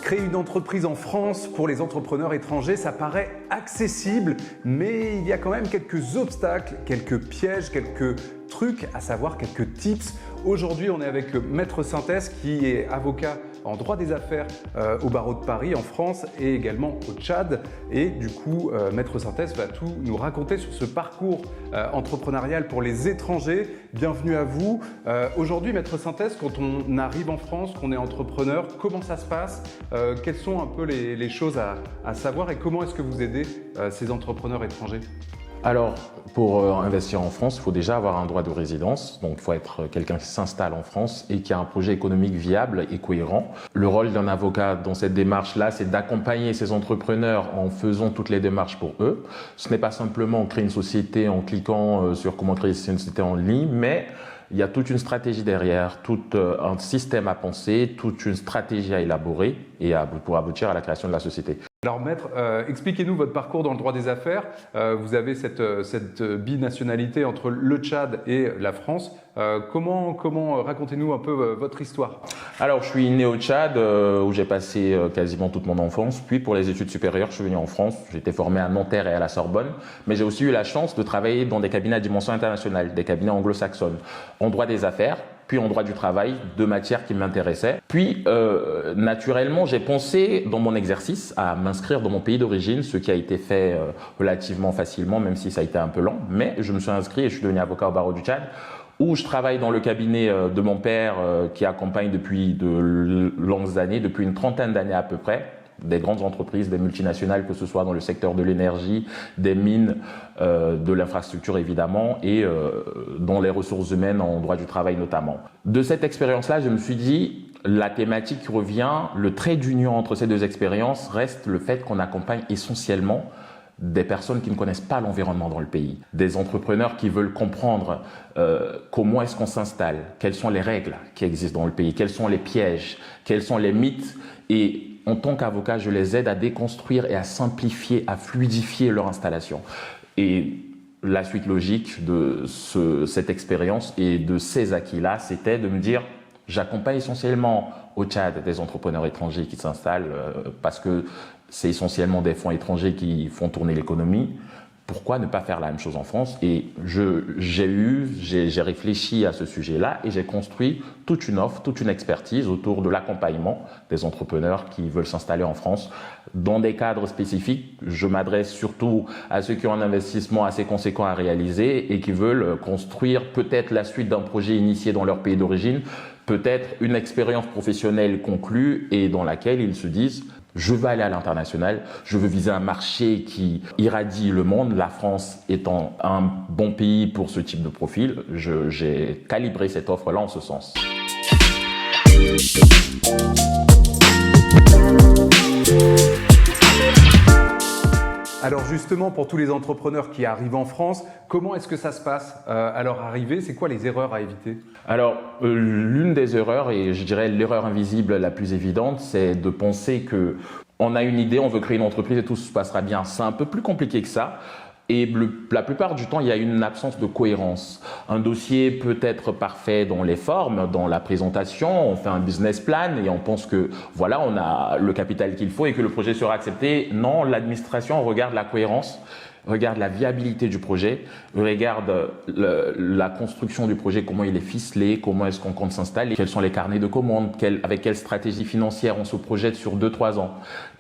Créer une entreprise en France pour les entrepreneurs étrangers, ça paraît accessible, mais il y a quand même quelques obstacles, quelques pièges, quelques trucs, à savoir quelques tips. Aujourd'hui, on est avec Maître Synthèse qui est avocat en droit des affaires au barreau de Paris en France et également au Tchad. Et du coup, Maître Synthèse va tout nous raconter sur ce parcours entrepreneurial pour les étrangers. Bienvenue à vous. Aujourd'hui, Maître Synthèse, quand on arrive en France, qu'on est entrepreneur, comment ça se passe? Quelles sont un peu les choses à savoir et comment est-ce que vous aidez ces entrepreneurs étrangers? Alors, pour investir en France, il faut déjà avoir un droit de résidence. Donc, il faut être quelqu'un qui s'installe en France et qui a un projet économique viable et cohérent. Le rôle d'un avocat dans cette démarche-là, c'est d'accompagner ces entrepreneurs en faisant toutes les démarches pour eux. Ce n'est pas simplement créer une société en cliquant sur comment créer une société en ligne, mais il y a toute une stratégie derrière, tout un système à penser, toute une stratégie à élaborer et pour aboutir à la création de la société. Alors Maître, expliquez-nous votre parcours dans le droit des affaires. Vous avez cette binationalité entre le Tchad et la France. Racontez-nous un peu votre histoire. Alors, je suis né au Tchad où j'ai passé quasiment toute mon enfance. Puis pour les études supérieures, je suis venu en France. J'ai été formé à Nanterre et à la Sorbonne. Mais j'ai aussi eu la chance de travailler dans des cabinets à dimension internationale, des cabinets anglo-saxons, en droit des affaires, puis en droit du travail, deux matières qui m'intéressaient. Puis, naturellement, j'ai pensé dans mon exercice à m'inscrire dans mon pays d'origine, ce qui a été fait relativement facilement, même si ça a été un peu lent. Mais je me suis inscrit et je suis devenu avocat au barreau du Tchad, où je travaille dans le cabinet de mon père qui accompagne depuis de longues années, depuis une trentaine d'années à peu près, des grandes entreprises, des multinationales, que ce soit dans le secteur de l'énergie, des mines, de l'infrastructure évidemment, et dans les ressources humaines en droit du travail notamment. De cette expérience-là, je me suis dit, la thématique qui revient, le trait d'union entre ces deux expériences reste le fait qu'on accompagne essentiellement des personnes qui ne connaissent pas l'environnement dans le pays, des entrepreneurs qui veulent comprendre comment est-ce qu'on s'installe, quelles sont les règles qui existent dans le pays, quels sont les pièges, quels sont les mythes. Et en tant qu'avocat, je les aide à déconstruire et à simplifier, à fluidifier leur installation. Et la suite logique de cette expérience et de ces acquis-là, c'était de me dire, j'accompagne essentiellement au Tchad des entrepreneurs étrangers qui s'installent parce que c'est essentiellement des fonds étrangers qui font tourner l'économie. Pourquoi ne pas faire la même chose en France? Et j'ai réfléchi à ce sujet-là et j'ai construit toute une offre, toute une expertise autour de l'accompagnement des entrepreneurs qui veulent s'installer en France. Dans des cadres spécifiques, je m'adresse surtout à ceux qui ont un investissement assez conséquent à réaliser et qui veulent construire peut-être la suite d'un projet initié dans leur pays d'origine, peut-être une expérience professionnelle conclue et dans laquelle ils se disent: je veux aller à l'international, je veux viser un marché qui irradie le monde, la France étant un bon pays pour ce type de profil. J'ai calibré cette offre-là en ce sens. Alors justement, pour tous les entrepreneurs qui arrivent en France, comment est-ce que ça se passe à leur arrivée? C'est quoi les erreurs à éviter? Alors, l'une des erreurs, et je dirais l'erreur invisible la plus évidente, c'est de penser que on a une idée, on veut créer une entreprise et tout se passera bien. C'est un peu plus compliqué que ça. Et la plupart du temps, il y a une absence de cohérence. Un dossier peut être parfait dans les formes, dans la présentation, on fait un business plan et on pense que voilà, on a le capital qu'il faut et que le projet sera accepté. Non, l'administration regarde la cohérence, regarde la viabilité du projet, regarde la construction du projet, comment il est ficelé, comment est-ce qu'on compte s'installer, quels sont les carnets de commandes, avec quelle stratégie financière on se projette sur 2-3 ans.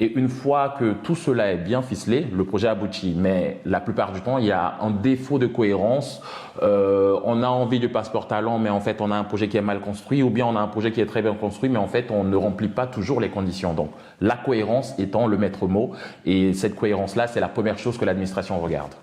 Et une fois que tout cela est bien ficelé, le projet aboutit. Mais la plupart du temps, il y a un défaut de cohérence. On a envie du passeport talent, mais en fait, on a un projet qui est mal construit, ou bien on a un projet qui est très bien construit, mais en fait, on ne remplit pas toujours les conditions. Donc, la cohérence étant le maître mot. Et cette cohérence-là, c'est la première chose que l'administration regarde.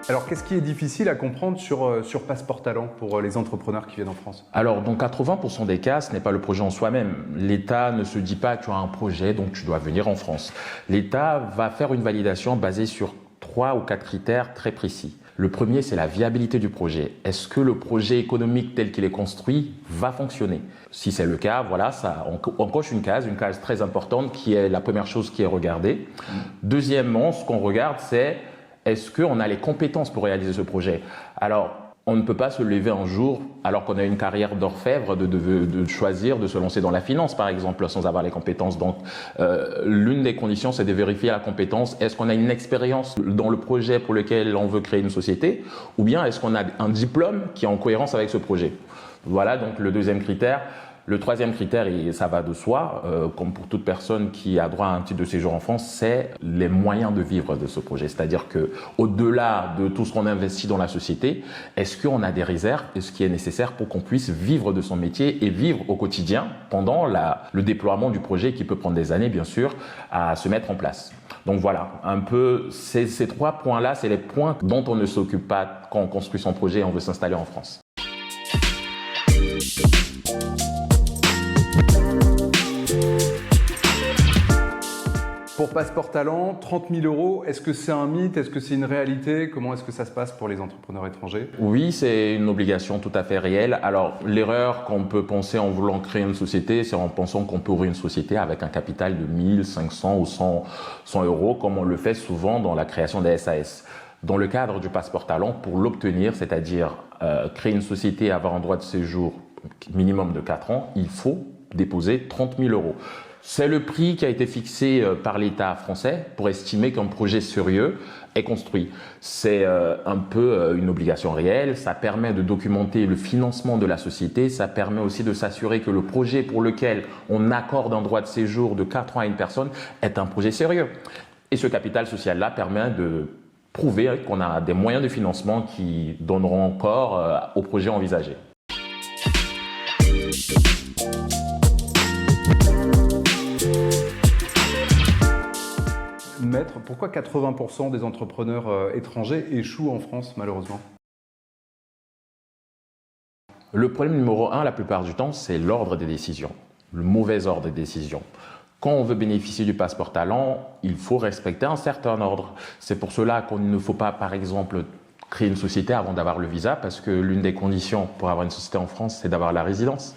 Alors, qu'est-ce qui est difficile à comprendre sur Passeport Talent pour les entrepreneurs qui viennent en France? Alors, dans 80% des cas, ce n'est pas le projet en soi-même. L'État ne se dit pas « tu as un projet, donc tu dois venir en France ». L'État va faire une validation basée sur 3 ou 4 critères très précis. Le premier, c'est la viabilité du projet. Est-ce que le projet économique tel qu'il est construit va fonctionner? Si c'est le cas, voilà, on coche une case très importante qui est la première chose qui est regardée. Deuxièmement, ce qu'on regarde, c'est est-ce qu'on a les compétences pour réaliser ce projet? Alors, on ne peut pas se lever un jour, alors qu'on a une carrière d'orfèvre, de choisir de se lancer dans la finance, par exemple, sans avoir les compétences. Donc, l'une des conditions, c'est de vérifier la compétence. Est-ce qu'on a une expérience dans le projet pour lequel on veut créer une société? Ou bien est-ce qu'on a un diplôme qui est en cohérence avec ce projet? Voilà donc le deuxième critère. Le troisième critère, et ça va de soi, comme pour toute personne qui a droit à un titre de séjour en France, c'est les moyens de vivre de ce projet. C'est-à-dire que, au-delà de tout ce qu'on investit dans la société, est-ce qu'on a des réserves et ce qui est nécessaire pour qu'on puisse vivre de son métier et vivre au quotidien pendant le déploiement du projet qui peut prendre des années, bien sûr, à se mettre en place. Donc voilà, un peu ces trois points-là, c'est les points dont on ne s'occupe pas quand on construit son projet et on veut s'installer en France. Pour Passeport Talent, 30 000 €, est-ce que c'est un mythe? Est-ce que c'est une réalité? Comment est-ce que ça se passe pour les entrepreneurs étrangers? Oui, c'est une obligation tout à fait réelle. Alors, l'erreur qu'on peut penser en voulant créer une société, c'est en pensant qu'on peut ouvrir une société avec un capital de 1000, 500 ou 100 €, comme on le fait souvent dans la création des SAS. Dans le cadre du Passeport Talent, pour l'obtenir, c'est-à-dire créer une société et avoir un droit de séjour minimum de 4 ans, il faut déposer 30 000 €. C'est le prix qui a été fixé par l'État français pour estimer qu'un projet sérieux est construit. C'est un peu une obligation réelle, ça permet de documenter le financement de la société, ça permet aussi de s'assurer que le projet pour lequel on accorde un droit de séjour de 4 ans à une personne est un projet sérieux. Et ce capital social-là permet de prouver qu'on a des moyens de financement qui donneront corps au projet envisagé. Maître, pourquoi 80% des entrepreneurs étrangers échouent en France, malheureusement? Le problème numéro 1, la plupart du temps, c'est l'ordre des décisions, le mauvais ordre des décisions. Quand on veut bénéficier du Passeport Talent, il faut respecter un certain ordre. C'est pour cela qu'il ne faut pas, par exemple, créer une société avant d'avoir le visa, parce que l'une des conditions pour avoir une société en France, c'est d'avoir la résidence.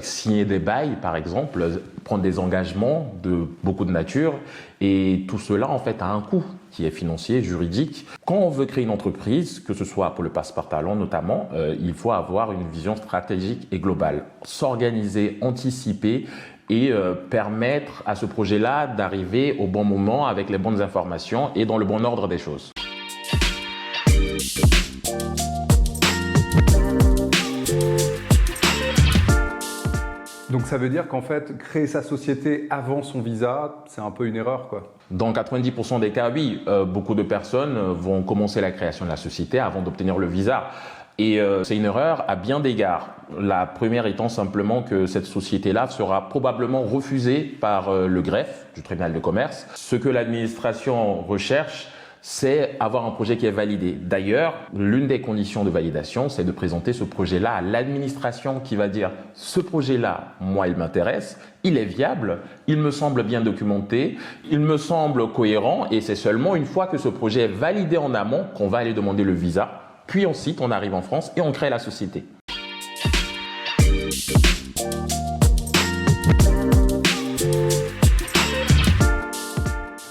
Signer des bails, par exemple, prendre des engagements de beaucoup de nature, et tout cela, en fait, a un coût qui est financier, juridique. Quand on veut créer une entreprise, que ce soit pour le Passeport Talent notamment, il faut avoir une vision stratégique et globale. S'organiser, anticiper et permettre à ce projet-là d'arriver au bon moment avec les bonnes informations et dans le bon ordre des choses. Donc ça veut dire qu'en fait, créer sa société avant son visa, c'est un peu une erreur, quoi. Dans 90% des cas, oui. Beaucoup de personnes vont commencer la création de la société avant d'obtenir le visa. Et c'est une erreur à bien d'égards. La première étant simplement que cette société-là sera probablement refusée par le greffe du tribunal de commerce. Ce que l'administration recherche, c'est avoir un projet qui est validé. D'ailleurs, l'une des conditions de validation, c'est de présenter ce projet-là à l'administration qui va dire « ce projet-là, moi, il m'intéresse, il est viable, il me semble bien documenté, il me semble cohérent » et c'est seulement une fois que ce projet est validé en amont qu'on va aller demander le visa. Puis ensuite, on arrive en France et on crée la société.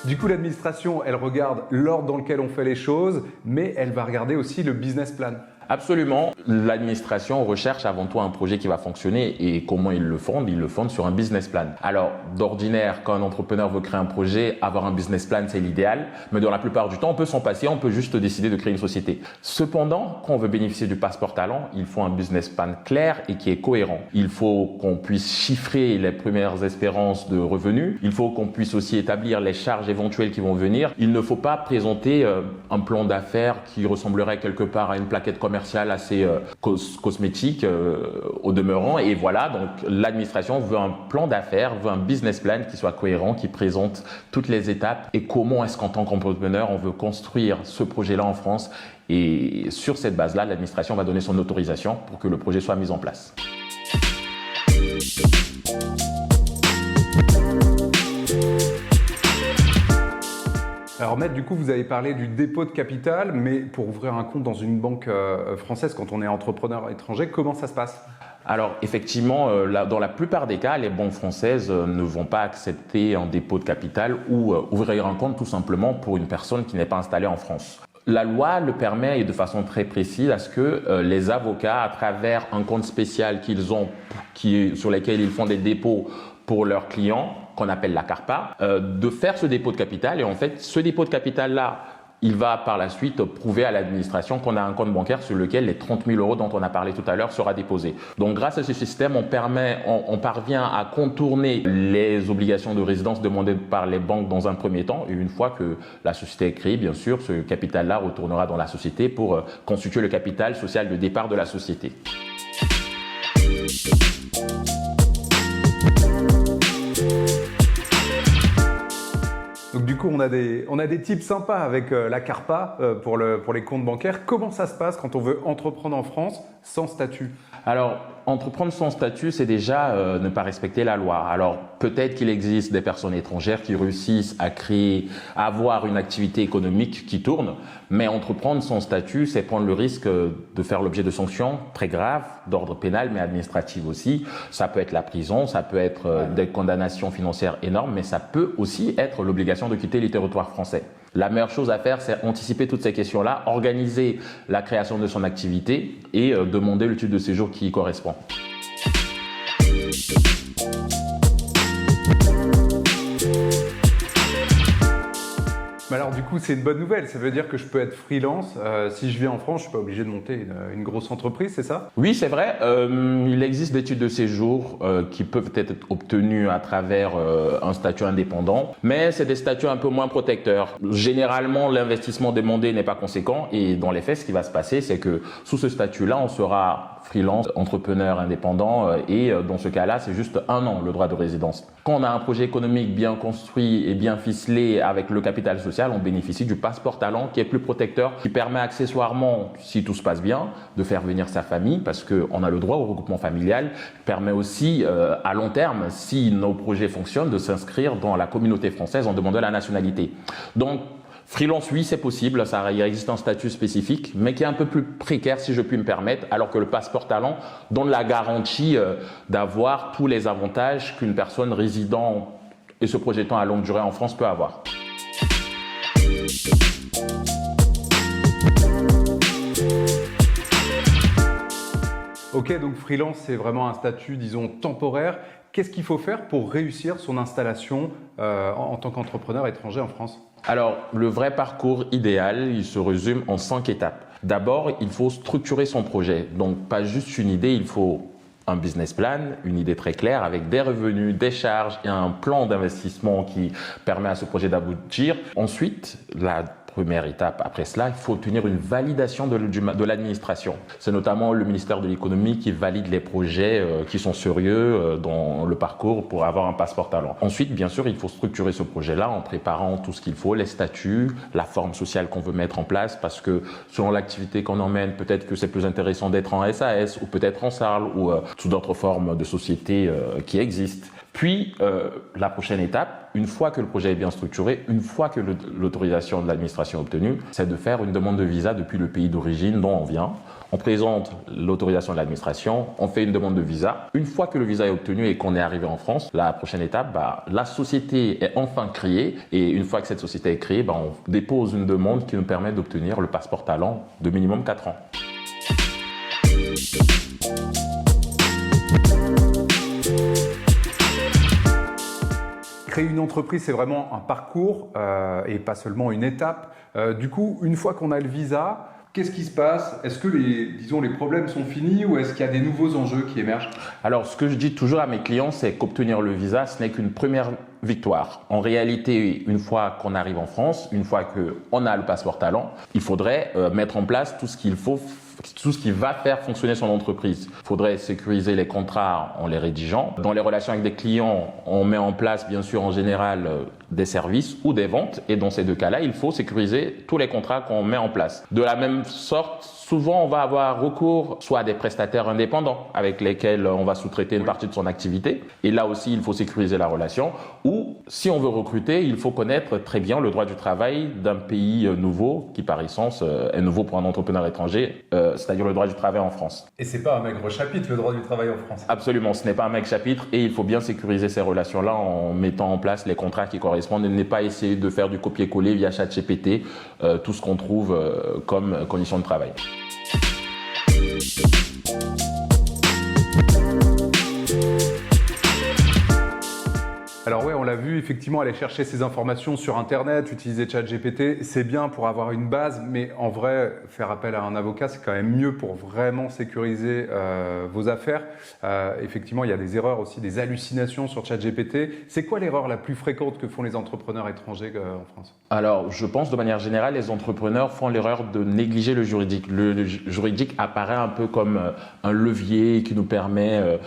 Du coup, l'administration, elle regarde l'ordre dans lequel on fait les choses, mais elle va regarder aussi le business plan. Absolument. L'administration recherche avant tout un projet qui va fonctionner et comment ils le fondent? Ils le fondent sur un business plan. Alors, d'ordinaire, quand un entrepreneur veut créer un projet, avoir un business plan, c'est l'idéal. Mais dans la plupart du temps, on peut s'en passer, on peut juste décider de créer une société. Cependant, quand on veut bénéficier du Passeport Talent, il faut un business plan clair et qui est cohérent. Il faut qu'on puisse chiffrer les premières espérances de revenus. Il faut qu'on puisse aussi établir les charges éventuelles qui vont venir. Il ne faut pas présenter un plan d'affaires qui ressemblerait quelque part à une plaquette commerciale assez cosmétique au demeurant. Et voilà, donc l'administration veut un plan d'affaires, veut un business plan qui soit cohérent, qui présente toutes les étapes et comment est-ce qu'en tant qu'entrepreneur, on veut construire ce projet-là en France. Et sur cette base-là, l'administration va donner son autorisation pour que le projet soit mis en place. Alors Maître, du coup, vous avez parlé du dépôt de capital, mais pour ouvrir un compte dans une banque française quand on est entrepreneur étranger, comment ça se passe ? Alors effectivement, dans la plupart des cas, les banques françaises ne vont pas accepter un dépôt de capital ou ouvrir un compte tout simplement pour une personne qui n'est pas installée en France. La loi le permet et de façon très précise à ce que les avocats, à travers un compte spécial qu'ils ont, sur lequel ils font des dépôts pour leurs clients, qu'on appelle la CARPA, de faire ce dépôt de capital. Et en fait, ce dépôt de capital-là, il va par la suite prouver à l'administration qu'on a un compte bancaire sur lequel les 30 000 € dont on a parlé tout à l'heure sera déposé. Donc grâce à ce système, on parvient à contourner les obligations de résidence demandées par les banques dans un premier temps. Et une fois que la société est créée, bien sûr, ce capital-là retournera dans la société pour constituer le capital social de départ de la société. Donc du coup, on a des tips sympas avec la CARPA pour les comptes bancaires. Comment ça se passe quand on veut entreprendre en France sans statut ? Alors, entreprendre sans statut, c'est déjà ne pas respecter la loi. Alors, peut-être qu'il existe des personnes étrangères qui réussissent à avoir une activité économique qui tourne, mais entreprendre sans statut, c'est prendre le risque de faire l'objet de sanctions très graves, d'ordre pénal, mais administratif aussi. Ça peut être la prison, ça peut être des condamnations financières énormes, mais ça peut aussi être l'obligation de quitter le territoire français. La meilleure chose à faire, c'est anticiper toutes ces questions-là, organiser la création de son activité et demander le titre de séjour qui y correspond. Mais alors du coup, c'est une bonne nouvelle. Ça veut dire que je peux être freelance. Si je vis en France, je ne suis pas obligé de monter une grosse entreprise, c'est ça ? Oui, c'est vrai. Il existe des titres de séjour qui peuvent être obtenus à travers un statut indépendant, mais c'est des statuts un peu moins protecteurs. Généralement, l'investissement demandé n'est pas conséquent et dans les faits, ce qui va se passer, c'est que sous ce statut-là, on sera freelance, entrepreneur indépendant et dans ce cas-là, c'est juste 1 an le droit de résidence. Quand on a un projet économique bien construit et bien ficelé avec le capital social, on bénéficie du passeport talent qui est plus protecteur, qui permet accessoirement, si tout se passe bien, de faire venir sa famille parce qu'on a le droit au regroupement familial, permet aussi à long terme, si nos projets fonctionnent, de s'inscrire dans la communauté française en demandant la nationalité. Donc, freelance, oui, c'est possible, il existe un statut spécifique, mais qui est un peu plus précaire, si je puis me permettre, alors que le passeport talent donne la garantie d'avoir tous les avantages qu'une personne résidant et se projetant à longue durée en France peut avoir. Ok, donc freelance, c'est vraiment un statut, disons, temporaire. Qu'est-ce qu'il faut faire pour réussir son installation en tant qu'entrepreneur étranger en France ? Alors, le vrai parcours idéal, il se résume en 5 étapes. D'abord, il faut structurer son projet. Donc, pas juste une idée, il faut un business plan, une idée très claire avec des revenus, des charges et un plan d'investissement qui permet à ce projet d'aboutir. Ensuite, la première étape après cela, il faut obtenir une validation de l'administration. C'est notamment le ministère de l'économie qui valide les projets qui sont sérieux dans le parcours pour avoir un passeport talent. Ensuite, bien sûr, il faut structurer ce projet-là en préparant tout ce qu'il faut, les statuts, la forme sociale qu'on veut mettre en place parce que selon l'activité qu'on emmène, peut-être que c'est plus intéressant d'être en SAS ou peut-être en SARL ou toute autre forme de société qui existe. Puis, la prochaine étape, une fois que le projet est bien structuré, une fois que l'autorisation de l'administration est obtenue, c'est de faire une demande de visa depuis le pays d'origine dont on vient. On présente l'autorisation de l'administration, on fait une demande de visa. Une fois que le visa est obtenu et qu'on est arrivé en France, la prochaine étape, la société est enfin créée. Et une fois que cette société est créée, on dépose une demande qui nous permet d'obtenir le passeport talent de minimum 4 ans. Créer une entreprise, c'est vraiment un parcours et pas seulement une étape. Du coup, une fois qu'on a le visa, qu'est-ce qui se passe ? Est-ce que les problèmes sont finis ou est-ce qu'il y a des nouveaux enjeux qui émergent ? Alors, ce que je dis toujours à mes clients, c'est qu'obtenir le visa, ce n'est qu'une première victoire. En réalité, une fois qu'on arrive en France, une fois qu'on a le passeport talent, il faudrait mettre en place tout ce qu'il faut tout ce qui va faire fonctionner son entreprise. Il faudrait sécuriser les contrats en les rédigeant. Dans les relations avec des clients, on met en place, bien sûr, en général, des services ou des ventes. Et dans ces deux cas-là, il faut sécuriser tous les contrats qu'on met en place. De la même sorte, souvent, on va avoir recours soit à des prestataires indépendants avec lesquels on va sous-traiter une partie de son activité. Et là aussi, il faut sécuriser la relation. Ou, si on veut recruter, il faut connaître très bien le droit du travail d'un pays nouveau, qui par essence est nouveau pour un entrepreneur étranger, c'est-à-dire le droit du travail en France. Et c'est pas un maigre chapitre, le droit du travail en France. Absolument, ce n'est pas un maigre chapitre et il faut bien sécuriser ces relations-là en mettant en place les contrats qui correspondent et ne pas essayer de faire du copier-coller via ChatGPT, tout ce qu'on trouve comme conditions de travail. Alors ouais, on l'a vu, effectivement, aller chercher ces informations sur Internet, utiliser ChatGPT, c'est bien pour avoir une base, mais en vrai, faire appel à un avocat, c'est quand même mieux pour vraiment sécuriser vos affaires. Effectivement, il y a des erreurs aussi, des hallucinations sur ChatGPT. C'est quoi l'erreur la plus fréquente que font les entrepreneurs étrangers en France? Alors, je pense de manière générale, les entrepreneurs font l'erreur de négliger le juridique. Le juridique apparaît un peu comme un levier qui nous permet...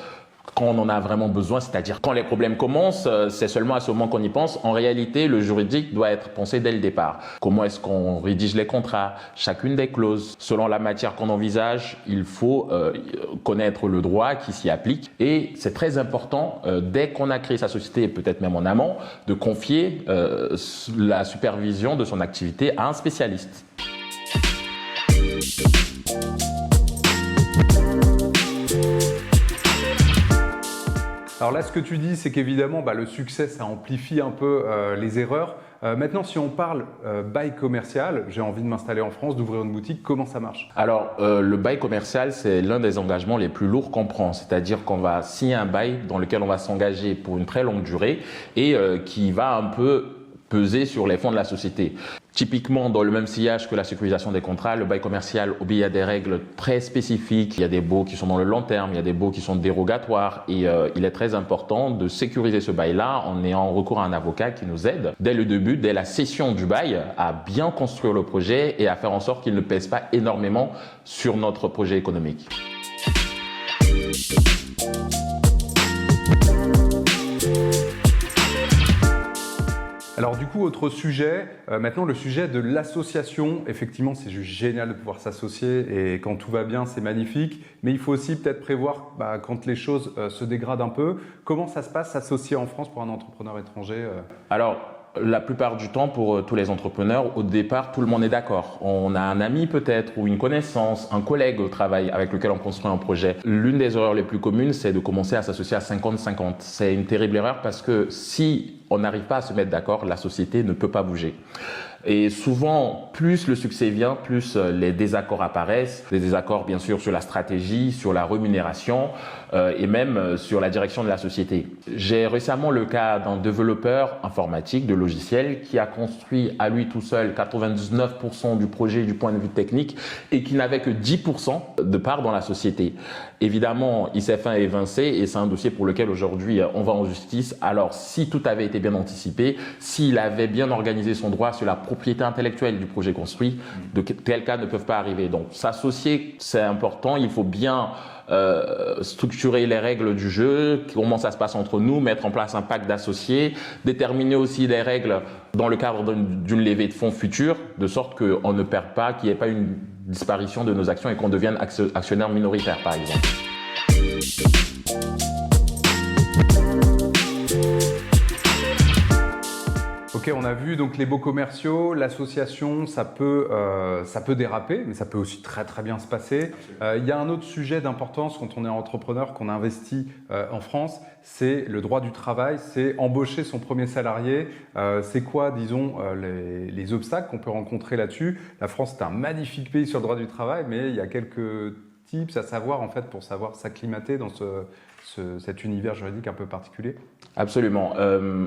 quand on en a vraiment besoin, c'est-à-dire quand les problèmes commencent, c'est seulement à ce moment qu'on y pense. En réalité, le juridique doit être pensé dès le départ. Comment est-ce qu'on rédige les contrats, chacune des clauses. Selon la matière qu'on envisage, il faut connaître le droit qui s'y applique. Et c'est très important, dès qu'on a créé sa société, et peut-être même en amont, de confier la supervision de son activité à un spécialiste. Alors là, ce que tu dis, c'est qu'évidemment, le succès, ça amplifie un peu les erreurs. Maintenant, si on parle bail commercial, j'ai envie de m'installer en France, d'ouvrir une boutique, comment ça marche? Alors, le bail commercial, c'est l'un des engagements les plus lourds qu'on prend. C'est-à-dire qu'on va signer un bail dans lequel on va s'engager pour une très longue durée et qui va un peu peser sur les fonds de la société. Typiquement, dans le même sillage que la sécurisation des contrats, le bail commercial obéit à des règles très spécifiques. Il y a des baux qui sont dans le long terme, il y a des baux qui sont dérogatoires et il est très important de sécuriser ce bail-là en ayant recours à un avocat qui nous aide dès le début, dès la cession du bail, à bien construire le projet et à faire en sorte qu'il ne pèse pas énormément sur notre projet économique. Alors du coup, autre sujet, maintenant le sujet de l'association. Effectivement, c'est juste génial de pouvoir s'associer et quand tout va bien, c'est magnifique. Mais il faut aussi peut-être prévoir quand les choses se dégradent un peu. Comment ça se passe s'associer en France pour un entrepreneur étranger Alors, la plupart du temps, pour tous les entrepreneurs, au départ, tout le monde est d'accord. On a un ami peut-être ou une connaissance, un collègue au travail avec lequel on construit un projet. L'une des erreurs les plus communes, c'est de commencer à s'associer à 50-50. C'est une terrible erreur parce que si on n'arrive pas à se mettre d'accord, la société ne peut pas bouger. Et souvent, plus le succès vient, plus les désaccords apparaissent. Des désaccords, bien sûr, sur la stratégie, sur la rémunération et même sur la direction de la société. J'ai récemment le cas d'un développeur informatique de logiciels qui a construit à lui tout seul 99% du projet du point de vue technique et qui n'avait que 10% de part dans la société. Évidemment, il s'est fait évincer et c'est un dossier pour lequel aujourd'hui on va en justice. Alors, si tout avait été bien anticipé, s'il avait bien organisé son droit sur la propriété intellectuelle du projet construit, de tels cas ne peuvent pas arriver. Donc, s'associer, c'est important. Il faut bien structurer les règles du jeu, comment ça se passe entre nous, mettre en place un pacte d'associés, déterminer aussi les règles dans le cadre d'une levée de fonds future, de sorte qu'on ne perde pas, qu'il n'y ait pas une disparition de nos actions et qu'on devienne actionnaire minoritaire, par exemple. Ok, on a vu donc les baux commerciaux, l'association, ça peut déraper, mais ça peut aussi très très bien se passer. Il y a un autre sujet d'importance quand on est entrepreneur, qu'on investit en France, c'est le droit du travail, c'est embaucher son premier salarié. C'est quoi, disons, les obstacles qu'on peut rencontrer là-dessus? La France est un magnifique pays sur le droit du travail, mais il y a quelques tips à savoir en fait pour savoir s'acclimater dans cet univers juridique un peu particulier. Absolument.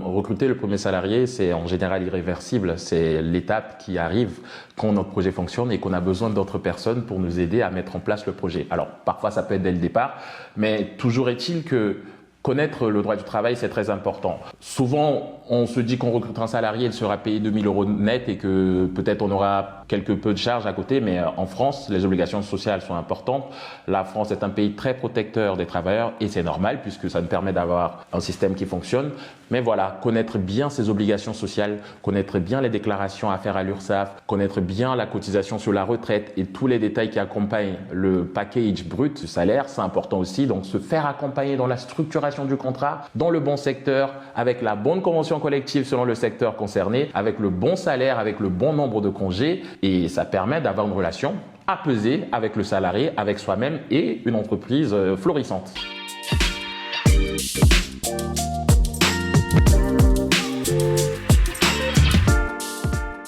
Recruter le premier salarié, c'est en général irréversible. C'est l'étape qui arrive quand notre projet fonctionne et qu'on a besoin d'autres personnes pour nous aider à mettre en place le projet. Alors, parfois, ça peut être dès le départ, mais toujours est-il que connaître le droit du travail, c'est très important. Souvent, on se dit qu'on recrute un salarié, il sera payé 2 000 € net et que peut-être on aura quelque peu de charges à côté, mais en France, les obligations sociales sont importantes. La France est un pays très protecteur des travailleurs et c'est normal puisque ça nous permet d'avoir un système qui fonctionne. Mais voilà, connaître bien ses obligations sociales, connaître bien les déclarations à faire à l'URSSAF, connaître bien la cotisation sur la retraite et tous les détails qui accompagnent le package brut du salaire, c'est important aussi. Donc se faire accompagner dans la structuration du contrat, dans le bon secteur, avec la bonne convention collective selon le secteur concerné, avec le bon salaire, avec le bon nombre de congés, et ça permet d'avoir une relation apaisée avec le salarié, avec soi-même et une entreprise florissante.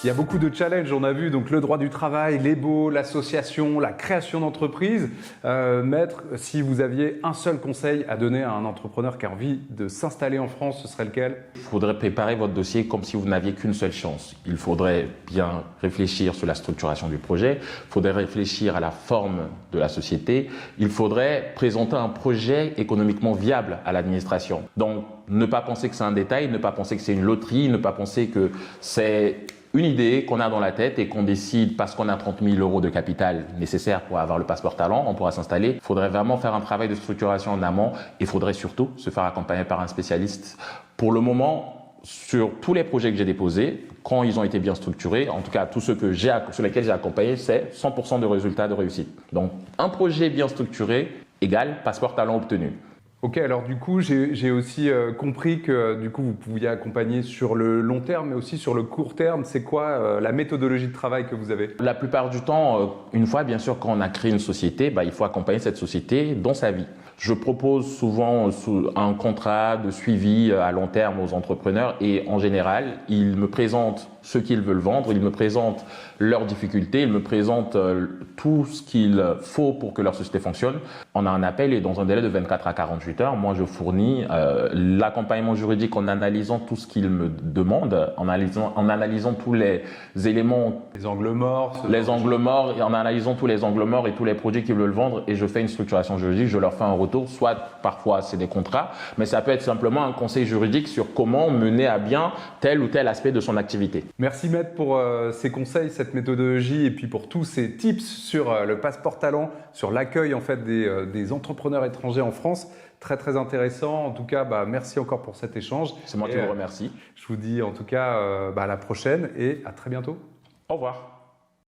Il y a beaucoup de challenges, on a vu, donc le droit du travail, les baux, l'association, la création d'entreprise. Maître, si vous aviez un seul conseil à donner à un entrepreneur qui a envie de s'installer en France, ce serait lequel? Il faudrait préparer votre dossier comme si vous n'aviez qu'une seule chance. Il faudrait bien réfléchir sur la structuration du projet, il faudrait réfléchir à la forme de la société, il faudrait présenter un projet économiquement viable à l'administration. Donc, ne pas penser que c'est un détail, ne pas penser que c'est une loterie, ne pas penser que c'est une idée qu'on a dans la tête et qu'on décide parce qu'on a 30 000 € de capital nécessaire pour avoir le passeport talent, on pourra s'installer. Il faudrait vraiment faire un travail de structuration en amont et il faudrait surtout se faire accompagner par un spécialiste. Pour le moment, sur tous les projets que j'ai déposés, quand ils ont été bien structurés, en tout cas tous ceux sur lesquels j'ai accompagné, c'est 100% de résultats de réussite. Donc un projet bien structuré égale passeport talent obtenu. Ok, alors du coup, j'ai aussi compris que du coup, vous pouviez accompagner sur le long terme, mais aussi sur le court terme. C'est quoi la méthodologie de travail que vous avez? La plupart du temps, une fois, bien sûr, quand on a créé une société, il faut accompagner cette société dans sa vie. Je propose souvent un contrat de suivi à long terme aux entrepreneurs et en général, ils me présentent ce qu'ils veulent vendre, ils me présentent leurs difficultés, ils me présentent tout ce qu'il faut pour que leur société fonctionne. On a un appel et dans un délai de 24 à 48 heures, moi je fournis l'accompagnement juridique en analysant tout ce qu'ils me demandent, en analysant tous les éléments, les angles morts, et en analysant tous les angles morts et tous les produits qu'ils veulent vendre et je fais une structuration juridique, je leur fais un retour, soit parfois c'est des contrats, mais ça peut être simplement un conseil juridique sur comment mener à bien tel ou tel aspect de son activité. Merci Maître pour ces conseils, cette méthodologie et puis pour tous ces tips sur le passeport talent, sur l'accueil en fait des entrepreneurs étrangers en France. Très très intéressant. En tout cas, merci encore pour cet échange. C'est moi qui vous remercie. Je vous dis en tout cas à la prochaine et à très bientôt. Au revoir.